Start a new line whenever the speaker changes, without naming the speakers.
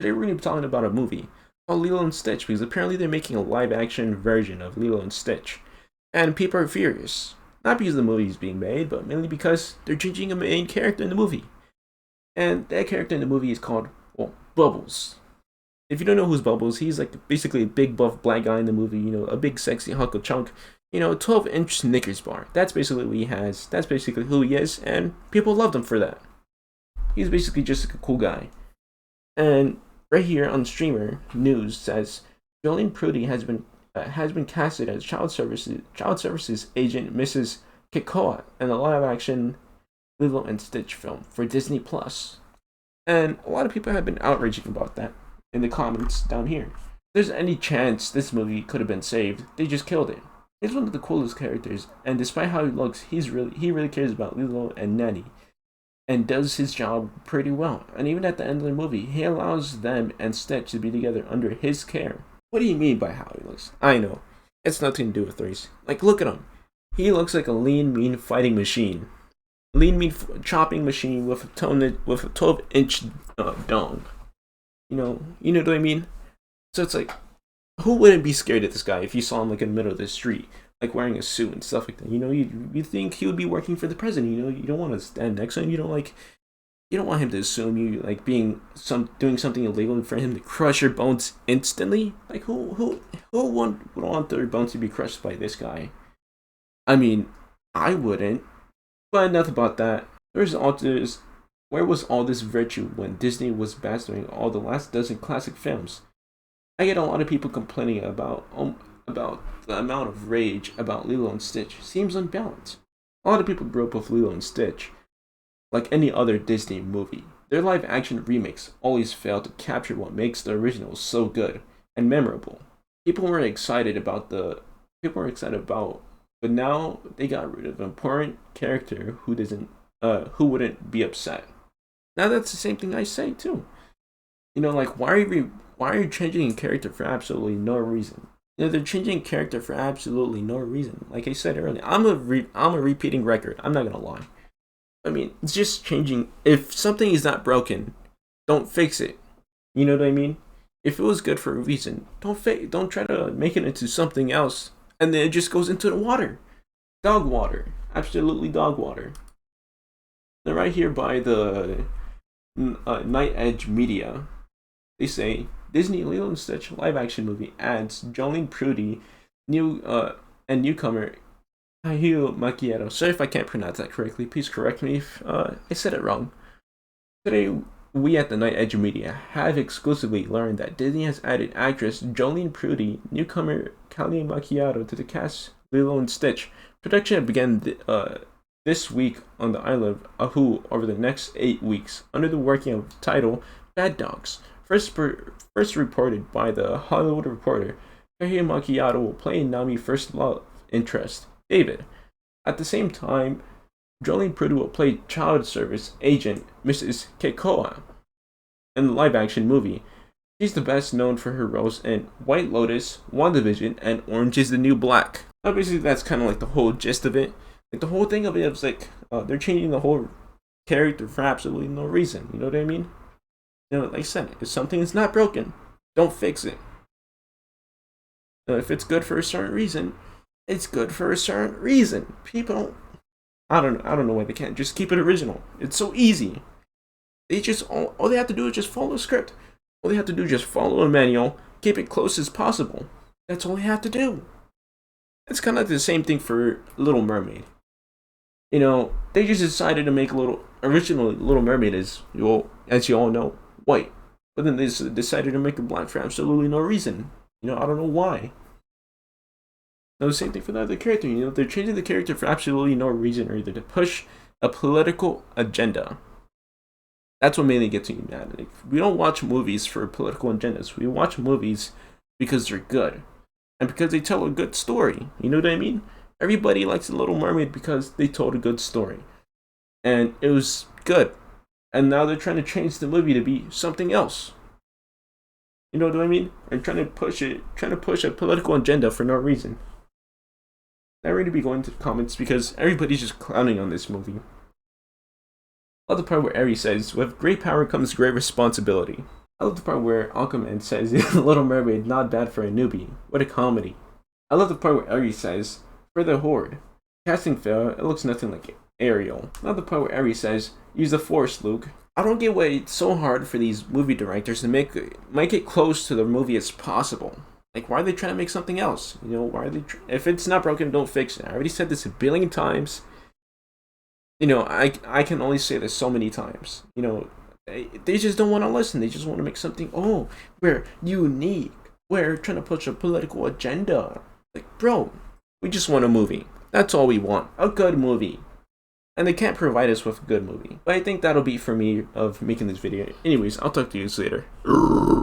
Today we're going to be talking about a movie called Lilo and Stitch because apparently they're making a live action version of Lilo and Stitch. And people are furious. Not because the movie is being made, but mainly because they're changing a main character in the movie. And that character in the movie is called, well, Bubbles. If you don't know who's Bubbles, he's like basically a big buff black guy in the movie, a big sexy hunk of chunk, 12-inch Snickers bar. That's basically what he has. That's basically who he is, and people loved him for that. He's basically just a cool guy. And right here on Streamer News says Jolene Prudy has been casted as child services agent Mrs. Kikoa in a live-action Lilo and Stitch film for Disney Plus. And a lot of people have been outraging about that in the comments down here. If there's any chance this movie could have been saved, they just killed it. He's one of the coolest characters, and despite how he looks, he really cares about Lilo and Nanny and does his job pretty well. And even at the end of the movie, he allows them and Stitch to be together under his care. What do you mean by how he looks? I know. It's nothing to do with race. Like, look at him. He looks like a lean, mean fighting machine. Lean, mean chopping machine with a 12-inch dong. You know what I mean? So it's like, who wouldn't be scared of this guy if you saw him like in the middle of the street, like wearing a suit and stuff like that? You think he would be working for the president. You don't want to stand next to him. You don't want him to assume you like doing something illegal for him to crush your bones instantly. Like who would want their bones to be crushed by this guy? I mean, I wouldn't. But enough about that. Where was all this virtue when Disney was mastering all the last dozen classic films? I get a lot of people complaining about the amount of rage about Lilo and Stitch seems unbalanced. A lot of people grew up with Lilo and Stitch. Like any other Disney movie, their live action remakes always fail to capture what makes the originals so good and memorable. People were excited about, but now they got rid of an important character who wouldn't be upset. Now that's the same thing I say too. Like why are you changing a character for absolutely no reason? They're changing character for absolutely no reason. Like I said earlier, I'm a repeating record. I'm not gonna lie. I mean, it's just changing. If something is not broken, don't fix it. You know what I mean? If it was good for a reason, don't try to make it into something else, and then it just goes into the water. Dog water, absolutely dog water. They're right here by the Night Edge Media. They say Disney Lilo and Stitch live action movie adds Jolene Prudy, and newcomer Kahiu Macchiato. Sorry if I can't pronounce that correctly. Please correct me if I said it wrong. Today, we at the Night Edge Media have exclusively learned that Disney has added actress Jolene Prudy, newcomer Kahiu Macchiato to the cast Lilo and Stitch. Production began this week on the island of Oahu over the next 8 weeks under the working title Bad Dogs. First reported by the Hollywood Reporter, Kahiu Macchiato will play Nami's first love interest, David. At the same time, Jolene Prudy will play child service agent Mrs. Keikoa in the live-action movie. She's the best known for her roles in White Lotus, WandaVision, and Orange is the New Black. Now, basically, that's kind of like the whole gist of it. Like, the whole thing of it is like, they're changing the whole character for absolutely no reason. You know what I mean? Like I said, if something is not broken, don't fix it. If it's good for a certain reason, it's good for a certain reason. People, I don't know why they can't just keep it original. It's so easy. They just all they have to do is just follow a script. All they have to do is just follow a manual, keep it close as possible. That's all they have to do. It's kind of like the same thing for Little Mermaid. They just decided to make original Little Mermaid as you all know, white. But then they decided to make her black for absolutely no reason. I don't know why. No, the same thing for the other character. They're changing the character for absolutely no reason, or either to push a political agenda. That's what mainly gets me mad. Like, we don't watch movies for political agendas. We watch movies because they're good. And because they tell a good story. You know what I mean? Everybody likes The Little Mermaid because they told a good story. And it was good. And now they're trying to change the movie to be something else. You know what I mean? They're trying to push a political agenda for no reason. I really be going to the comments because everybody's just clowning on this movie. I love the part where Eri says, "With great power comes great responsibility." I love the part where Aquaman says Little Mermaid not bad for a newbie. What a comedy. I love the part where Ares says, for the Horde. Casting fail, it looks nothing like Ariel. I love the part where Ares says, use the Force, Luke. I don't get why it's so hard for these movie directors to make it close to the movie as possible. Like, why are they trying to make something else? You know, why are they... if it's not broken, don't fix it. I already said this a billion times. You know, I can only say this so many times. You know, they just don't want to listen. They just want to make something, oh, we're unique. We're trying to push a political agenda. Like, bro, we just want a movie. That's all we want. A good movie. And they can't provide us with a good movie. But I think that'll be for me of making this video. Anyways, I'll talk to you guys later.